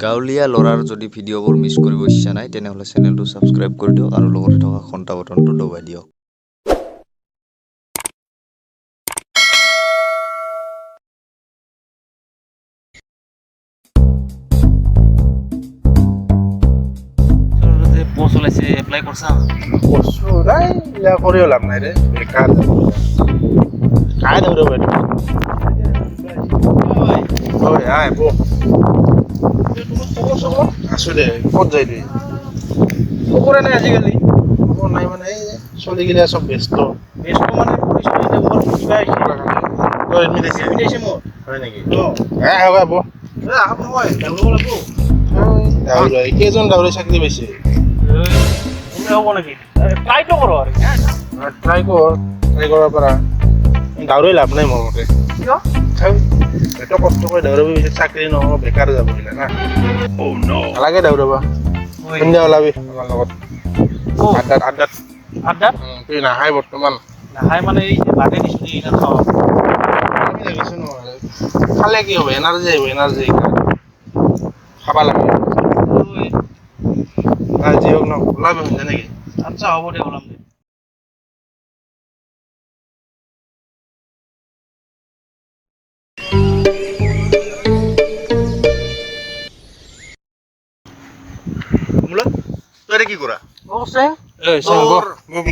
গাঁৱলীয়া ল'ৰাৰ যদি ভিডিঅ'বোৰ মিছ কৰিব ইচ্ছা নাই তেনেহ'লে চেনেলটো ছাবস্ক্ৰাইব কৰি দিয়ক আৰু লগতে থকা ঘণ্টা বাটনটো দবাই দিয়ক। পোষ্ট ওলাইছে এপ্লাই কৰছা? করছো নাই ইয়া করেও লাভ নাই রে বেকার খাই দাও রে বেটা ওই আয় বো আসো দে কত যাই তুই খবৰে নাই আজিকালি। খবৰ নাই মানে এই চলি গিলা সব ব্যস্ত ব্যস্ত মানে কৰিছোঁ এতিয়া মোৰ কিবা তোৰ এডমিট আছে আহিছে মোৰ। হয় নাকি হ্যাঁ হ্যাঁ বো আহক নহয় তেওঁলোক লাগব। দাউৰা কেইজন দাউৰি চাকৰি পাইছে হ'ব নেকি? ট্ৰাইটো কৰোঁ আৰু ট্ৰাই কৰাৰ পাৰা দাউৰি লাভ নাই মোৰ মতে কিয়? এত কষ্ট কৰে দাউৰিব পিছত চাকৰি নহ'ব বেকাৰ যাব দিলে না নালাগে দাউৰিব সন্ধিয়া ওলাবি আমাৰ লগত আড্ডাত আড্ডাত তুই নাখাই বৰ্তমান নাখায় মানে এই যে বাদে দিছোঁ যে এইটা খাওঁ। আমি লাগিছো নহয় খালে কি হ'ব এনাৰ্জি আহিব এনাৰ্জি খাবা লাগে যি হওক ন ওলাবি সন্ধিয়া নেকি আচ্ছা হ'ব দে ওলাম দে। তই এটা কি কৰা অৱশ্যে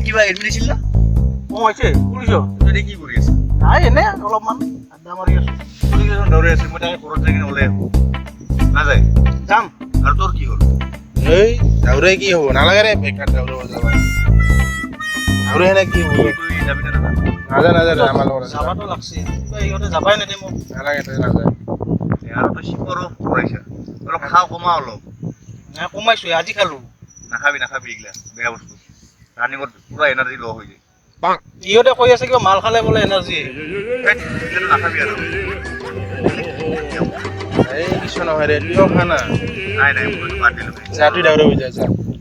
কিবা এডমিট আছিল না হৈছে শুনিছ? তই এতিয়া কি কৰি আছ নাই এনে অলপমান আড্ডা মাৰি আছোঁ। দৌৰি আছে মই তাকে ঘৰত যাই কিনে ওলাই আহো নাযায় যাম। আৰু তোৰ কি হ'ল এই দাউৰে কি হ'ব নালাগে ৰে বেকাৰ দাউৰিব যাবা দাউৰে হেনে কি হ'ব তুই যাবি নে নাযায় নাযায় আমাৰ লগত যাবাতো লাগছে কিবা ইহঁতে যাবাই নেদে মোক। নালাগে তই নাযায় আৰু তই শিকৰো কৰাইছা অলপ খাওঁ কমা অলপ নাই কমাইছোঁ আজি খালোঁ। নাখাবি এইগিলা বেয়া বস্তু ৰানিঙত পুৰা এনাৰ্জি ল' হৈ যায় ইহঁতে কৈ আছে কিবা মাল খালে বোলে এনাৰ্জি এইগিলাটো নাখাবি আৰু এই কিছু নহয় ৰে তুইও খা না নাই মই বাদ দিলোঁ যা তুই দাউৰিব যা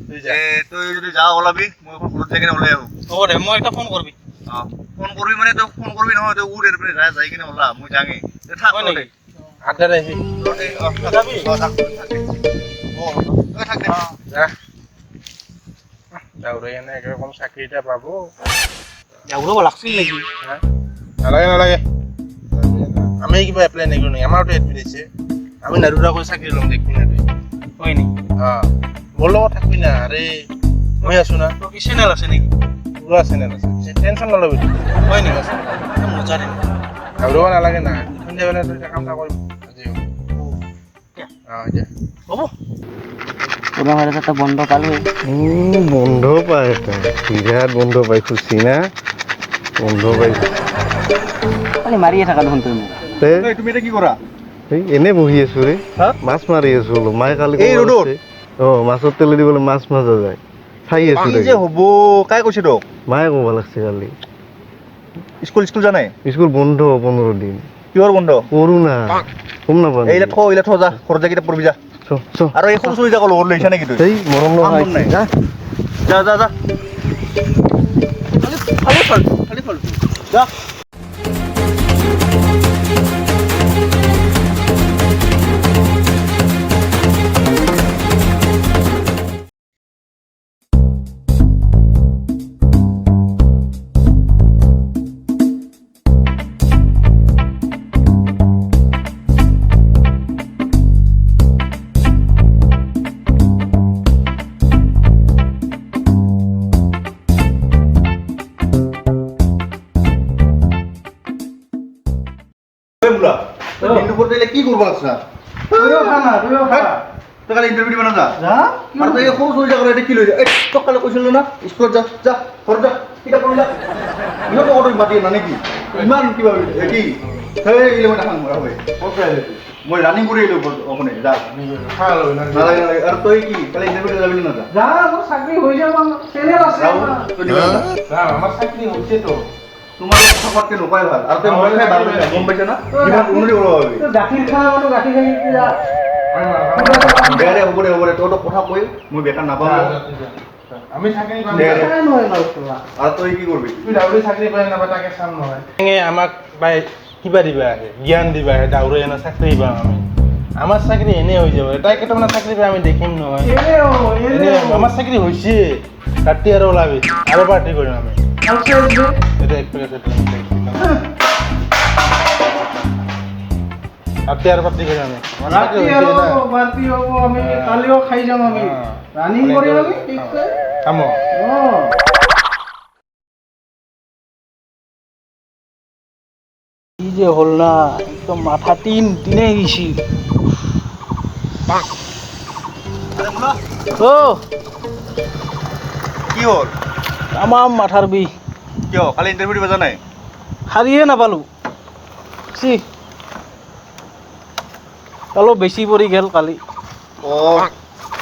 তুই যা তই যদি যাওঁ ওলাবি মই এখন ঘৰত যাই কিনে ওলাই আহো হ'ব দে মই এটা ফোন কৰিবি। ফোন কৰিবি মানে তই ফোন কৰিবি নহয় তই উঠ এৰপে যাই কিনে ওলা মই যাঙে থাক হয় নেকি? আড্ডাত আহি যাবি? যা দাউৰে হেনে একৰকম চাকৰি এটা পাব যাবলৈ লাগছিল নেকি? নালাগে আমি কিবা এপ্লাই নকৰো নেকি আমাৰতো এডমিট আছে আমি নাৰুৰাকৈ চাকৰি ল'ম দেখবি না তুই হয় নেকি? মোৰ লগত থাকবি না আৰে মই আছো না তোৰ কি চেনেল আছে নেকি? পুৰা চেনেল আছে টেনশ্যন নলবি তুই হয় নেকি? মজা দে। দাউৰিব নালাগে না সন্ধিয়াবেলা তই এটা কাম এটা কৰিম আজি এতিয়া হ'ব পুরা মারা তো বন্ধ পালো বন্ধ পায় বিরাট বন্ধ পাই খুশি না বন্ধ পাই খালি মারিয়ে থাকা দেখোন তুমি তুমি এটা কি কৰা এনে বহি আছো ৰে মাছ মাৰি আছো অলপ মায়ে কালি এই ৰ'দত? মাছৰ তেলে দি বলে মাছ মাজা যায় খাই আছো যে হ'ব কাই কৈছে তোক মায়ে ক'ব লাগছে কালি স্কুল যোৱা নাই স্কুল বন্ধ 15 দিন কিহৰ বন্ধ কৰোণা কম নাপাওঁ এইলা থ যা ঘৰত যাই কিনে পঢ়বি যা আৰু এই সৰু চলি যাক লগত লৈছা নেকি তই এই মৰম কাম বন নাই। যা যা খালি যা কি কৰিব লাগছা তই কালি ইণ্টাৰভিউ দিব নাযা আৰু তই সৰু চলি যাক এতিয়া কি লৈ যা তই কালি কৈছিলো না স্কুলত যা ঘৰত যা কিতাপ পঢ়ি যা ইহঁতক অটো মাতি না নেকি ইমান কিবা কি সেই মই নাখাং হয় মই ৰানিং কৰি আহিলোঁ অকণে যা নালাগে আৰু তই কি কালি ইণ্টাৰভিউ যাবি নাযা যা মোৰ চাকৰি হৈ যাব চেনেল আছে তই দিব নাযা আমাৰ চাকৰি হৈছেতো তোমাৰ চবতকে নোপাই ভাল আৰু তই মই খাই ভাল পাইছা গম পাইছা না কিমান উন্নতি কৰিব পাবি গাখীৰ খা মানুহ গাখীৰ খাই যা দে হ'ব দে তই কথা কৈ মই বেকাৰ নাপাওঁ আমি চাকৰি পাম আৰু তই কি কৰিবি তুই দাউৰি চাকৰি পাই নাপা তাকে চাম নহয় আমাক বাই কিবা দিবা আহে জ্ঞান দিবা আহে দাউৰি এনে চাকৰি পাম আমি আমাৰ চাকৰি এনে হৈ যাব তাই কেইটামান চাকৰি পাই আমি দেখিম নহয় এনে আমাৰ চাকৰি হৈছে ৰাতি আৰু ওলাবি আৰু পাৰ্টি কৰিম আমি এটা এক পেকেট ৰাতি আৰু পাৰ্টি কৰিম আমি কালিও খাই যাম আমি ৰানিং কৰি আমি কাম কি যে হ'ল না একদম মাথা তিনে গেছি ও কি হ'ল আমার মাথার বিষ কিয় কালি ইণ্টাৰভিউ দিব যোৱা নাই হাৰিয়ে নাপালো চি অলপ বেছি পৰি গেল কালি অঁ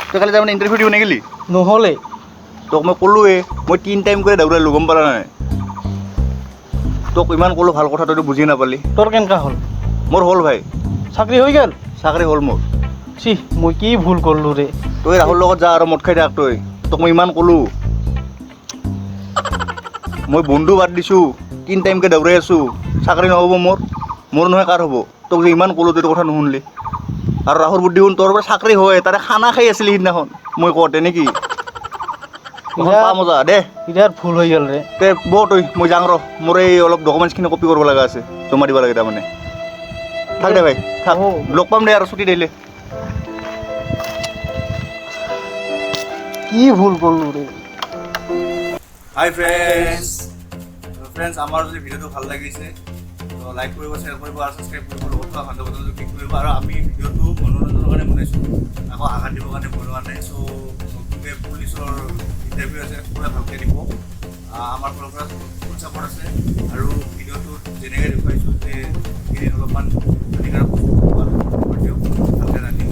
তই কালি তাৰমানে ইণ্টাৰভিউ দিব নেগিলি নহ'লে তোক মই ক'লোৱে মই 3 টাইম কৰি দৌৰালোঁ গম পালা নাই তোক ইমান ক'লো ভাল কথা তইতো বুজি নাপালি তোৰ কেনেকা হ'ল মোৰ হ'ল ভাই চাকৰি হৈ গেল চাকৰি হ'ল মোৰ চি মই কি ভুল কৰিলোঁ ৰে তই ৰাহুল লগত যা আৰু মদ খাই থাক তই তোক মই ইমান ক'লো মই বন্ধু বাদ দিছোঁ 3 টাইমকৈ দৌৰাই আছোঁ চাকৰি নহ'ব মোৰ নহয় কাৰ হ'ব তোক যে ইমান ক'লো তইতো কথা নুশুনলি আৰু ৰাহুল বুদ্ধি শুন তোৰ পৰা চাকৰি হয় তাৰে খানা খাই আছিলি সিদিনাখন মই কওঁতে নেকি পাম মজা দে বিৰাট ভুল হৈ গ'ল ৰে তে বৌ তই মই যাওঁ ৰ মোৰ এই অলপ ডকুমেণ্টছখিনি কপি কৰিব লগা আছে জমা দিব লাগে তাৰমানে থাক দে ভাই থাক লগ পাম দে আৰু ছুটি দিলে কি ভুল কৰিলোঁ ৰে হাই ফ্ৰেণ্ডছ আমাৰ যদি ভিডিঅ'টো ভাল লাগিছে তো লাইক কৰিব শ্বেয়াৰ কৰিব আৰু ছাবস্ক্ৰাইব কৰিব লগত থকা ঘণ্টা বটনটো ক্লিক কৰিব আৰু আমি ভিডিঅ'টো মনোৰঞ্জনৰ কাৰণে বনাইছোঁ আকৌ আঘাত দিবৰ কাৰণে বনোৱা নাই চ' নতুনকৈ পুলিচৰ ইণ্টাৰভিউ আছে পুৰা ভালকৈ দিব আমাৰ ফালৰ পৰা ফুল ছাপৰ্ট আছে আৰু ভিডিঅ'টোত যেনেকৈ দেখুৱাইছোঁ যে এইদিন অলপমান ক্ষতিকাৰক বস্তু ভালকৈ ৰান্ধি